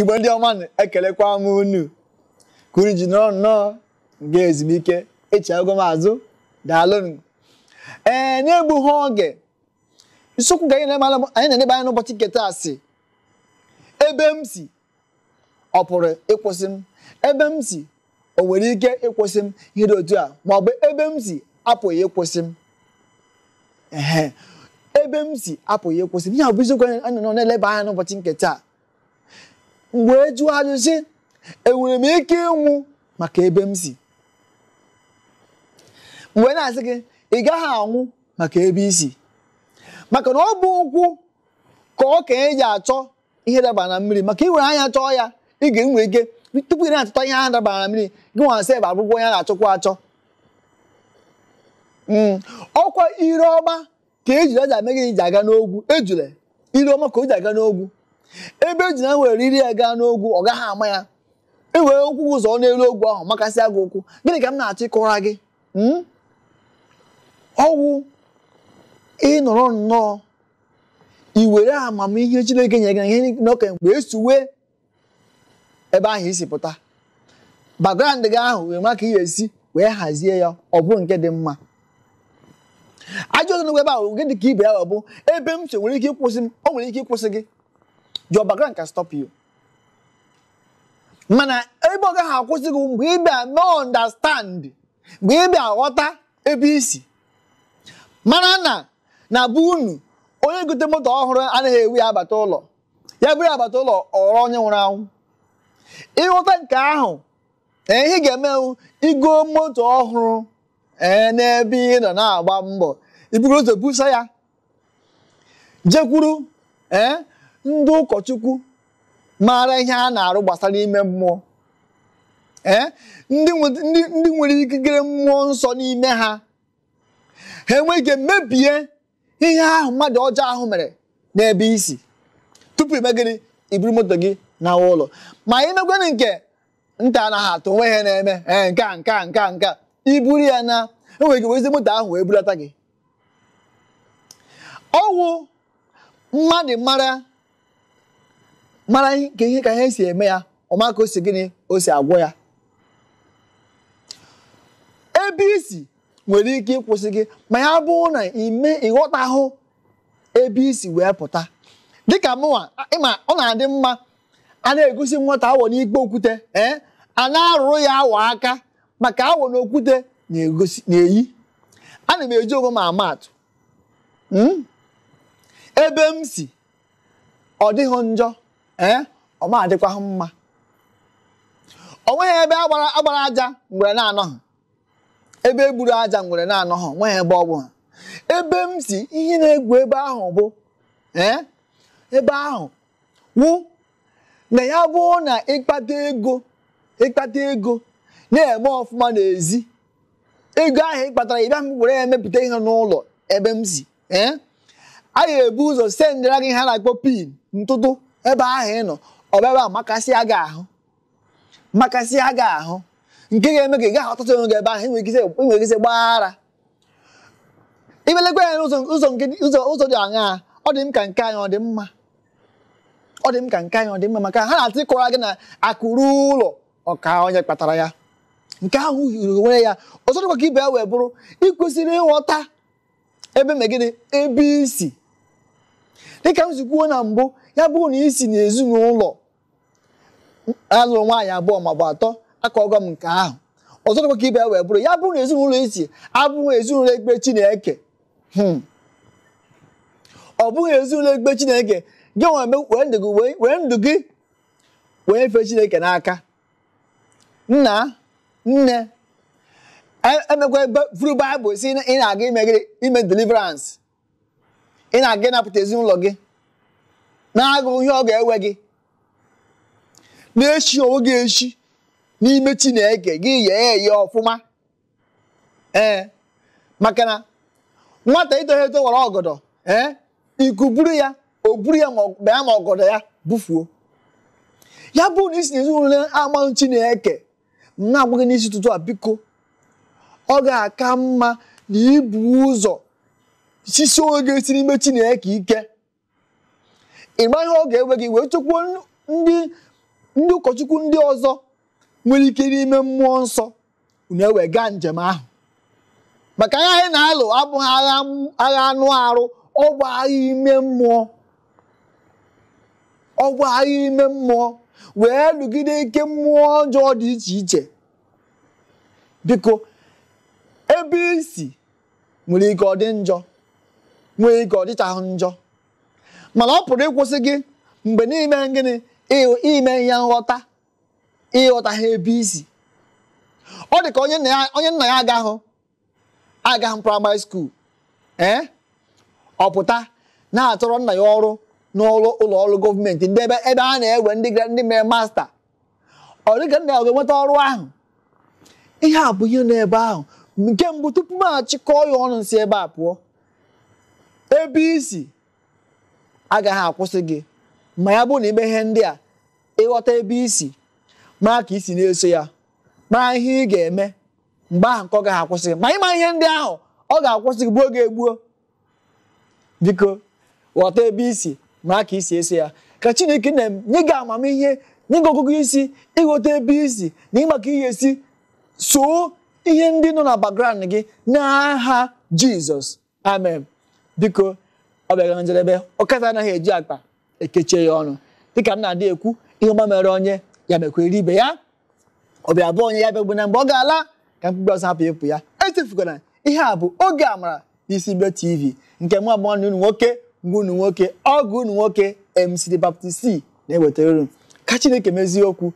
Igbo ndị ọma ekelekwa m unu kuru ji nnọọ nga ezumike echiago m azụ daalụnụ. Na-egbughị oge isiokwu ga anyị na-enebe anya n'ụbọchị nke taa sị ebe m si ọ pụrụ ịkwụsị m, ebe m si o nwere ike ịkwụsị m ihe dị otu a, ma ọ bụ ebe m si apụghị ịkwụsị m. Ebe m si apụghị ịkwụsị m, ihe a bụ isiokwu anyị nọ na-eleba anya n'ụbọchị nke taa. Mgbe jụọ ajụjụ enwere m ike ịnwụ maka ebe m si? Mgbe na-asị gị ị gaghị anwụ maka ebe isi, maka na ọ bụ ụkwụ ka okenye ji achọ ihe dabara na mmiri, maka iwere anya chọọ ya ị ga-enwe ike tupu ị na-achọta ihe ahụ dabara na mmiri gị nwasị ebe abụgwọ ya na-achọkwa achọ. Ọkwa ire ọma ka ejiri aja eme gịnị ji aga n'ogwu, ejule ire ọma ka o ji aga n'ogwu. Ebe ejina were iri ya gaa n'ogwu ọ gaghị ama ya, ewere ụkwụ ụzọ n'elu ogwu ahụ makasịa gị ụkwụ. Gịnị ka m na-achọ ịkọrọ gị? Ọwụ ịnọrọ nnọọ iwere amamihe Chineke nyere gị na ihe n'okenye mgbe esuwe ebe ahụ isi pụta, background gị ahụ wee maka ihe esi wee hazie ya ọ bụrụ nke dị mma. Ajọ ọzọ n'ebe ahụ gị dị ka ibe ya ọ bụ ebe m so nwere ike ịkwụsị m, o nwere ike ịkwụsị gị. Your background can stop you. Mana ebe ọ gaghị akwụsị gị mgbe ị bịa mee understand, mgbe ị bịa ghọta ebe isi. Mara na bụ unu onye gote moto ọhụrụ anaghị ewu ya abata ụlọ, ya bụrụ abata ụlọ ọghọrọ onye nwụrụ anwụ. Ịghọta nke ahụ ihe ga-eme igo moto ọhụrụ n'ebe ị nọ na-agba mbọ, iburu ụzọ busa ya jekwuru ndị ụkọchukwu maara ihe a na-arụ gbasara ime mmụọ, ndị nwere ikikere mmụọ nsọ n'ime ha. Ha enweghị ike mebie ihe ahụ mmadụ ọjọọ ahụ mere n'ebe isi tupu imegịrị iburu moto gị na ụlọ. Ma imegwere nke nta anaghị atụ onwe ha na-eme nka iburu ya na enweghị ike wezi moto ahụ wee bulata gị. Ọwụ mmadụ mara ihe ka ihe si eme ya, ọma ka o si gịnị o si agwọ ya. Ebe isi nwere ike ịkwụsị gị ma ya bụrụ na ịghọtahụ ebe isi wee pụta. Dịka mụnwa ịma ọ na-adị mma a na-egosi nwata awọ n'ikpe okwute, a na-arụrụ ya awọ aka maka awọ na okwute na-eyi. Ana m eji onwe m amatụ. Ebe m si ọ dịghị njọ, ọ ma adịkwaghị mma. O nweghị ebe agbara aja ngwere na-anọghị, ebe egburu aja ngwere na-anọghị, nweghị ebe ọ bụ ha. Ebe m si ihe na-egwu ebe ahụ bụ ebe ahụ wụ na ya bụ na ịkpata ego na-eme ọfụma n'ezi, ego ahụ ịkpatara ịbịa m were ya emepụta ihe n'ụlọ. Ebe m si a ga-ebu ụzọ sendịra gị ha na-akpọ pin ntụtụ ebe ahụ ị nọ, ọ bịa ebe a makasịa gị ahụ nke ga-eme ka ị gaghị ọtụtụ onwe gị ebe ahụ. Enwere ike gbaghara ibelekwa ya ụzọ dị aṅaa. Ọ dị m ka nke anyị ọ dị mma, ọ dị m ka nke anyị ọ dị mma, maka ha na-atụ ịkọrọ gị na akụrụ ụlọ ọka onye kpatara ya. Nke ahụ hiri onwe ya. Ọzọ dịkwa ka ibe ya wee bụrụ ịkwesịrị ịghọta ebe megide ebe isi. Dịka m si kwuo na mbụ, ya bụrụ na isi n'ezinụlọ alụrụ nwaanyị abụọ maọbụ atọ aka ọgọ m nke ahụ. Ọzọ dịkwa ka ibe ya wee bụrụ ya bụrụ na ezinụlọ isi abụghị ezinụlọ ekpe Chineke, ọ bụghị ezinụlọ ekpe Chineke, gị were ndụ gị wee fee Chineke n'aka. Nna nne emekwa furu Baịbụl si ị na-aga ime deliverance, ị na-aga ịnapụta ezinụlọ gị na-agụghị ihe ọ ga-ewe gị, na-echi onwe gị echi n'ime Chineke gị ye ọfụma. Maka na nwata itoghị eto were ọgọdọ iku buru ya, o buru ya ma ọgọdọ ya bufuo. Ya bụrụ na isi n'ezinụlọ amaghị Chineke, m na-agwa gị n'isi ụtụtụ a, biko ọ ga-aka mma na ibu ụzọ sisi onwe gị esi n'ime Chineke ike. Ịma ihe ọ ga-ewe gị wee chekwuo ndị ndị ụkọchukwu ndị ọzọ nwere ike n'ime mmụọ nsọ unu ewega njem ahụ maka agha anyị na-alụ abụghị agha anụ arụ ọ bụ agha ime mmụọ ọ bụ agha ime mmụọ wee lụgide ike mmụọ ọjọọ dị iche iche biko ebe isi nwere ike ọ dị njọ nwere ike ọ dịchaghị njọ mana ọ pụrụ ịkwụsị gị mgbe n'ime gịnị ime ihe nghọta ịghọta ha ebe isi ọ dị ka onye nna ya agaghị praịmarị skuul ọ pụta na-achọrọ nna ya ọrụ n'ụlọ ụlọ ọrụ gọọmenti ndị ebe a na-ewe ndị mere masta ọ dịka nna ya ga-enweta ọrụ ahụ ihe a bụ ihe n'ebe ahụ nke mbụ tupu m achịkọọ ya ọnụ si ebe a pụọ ebe isi agaghị akwụsị gị ma ya bụrụ na ime ihe ndị a ịghọta ebe isi mara ka isi na-eso ya mara ihe ị ga-eme mgbe ahụ nke ọ gaghị akwụsị gị ma ịma ihe ndị ahụ ọ ga-akwụsị gị gbuo ga-egbuo biko ghọta ebe isi mara ka isi eso ya ka Chineke na-enye gị amamihe nye gị ọgụgụ isi ịghọta ebe isi na ịma ka ihe esi soo ihe ndị nọ na background gị n'aha Jizọs amen biko ọ bịara njedebe ọkata anaghị eji akpa ekechie ya ọnụ dịka m na-adị ekwu ihe ọma mere onye ya mekwere ibe ya ọ bịa bụ onye ya bịagbu na mgbe ọ ga-ala ka mkpụrụ ọsọ hapụ ịpụ ya echefukwana ihe a bụ oge amara n'isi Igbo TV nke mụ abụọ na unu nwoke ngwa unu nwoke ọgụ unu nwoke MC The Baptist C na-ewetara unu ka Chineke mezie okwu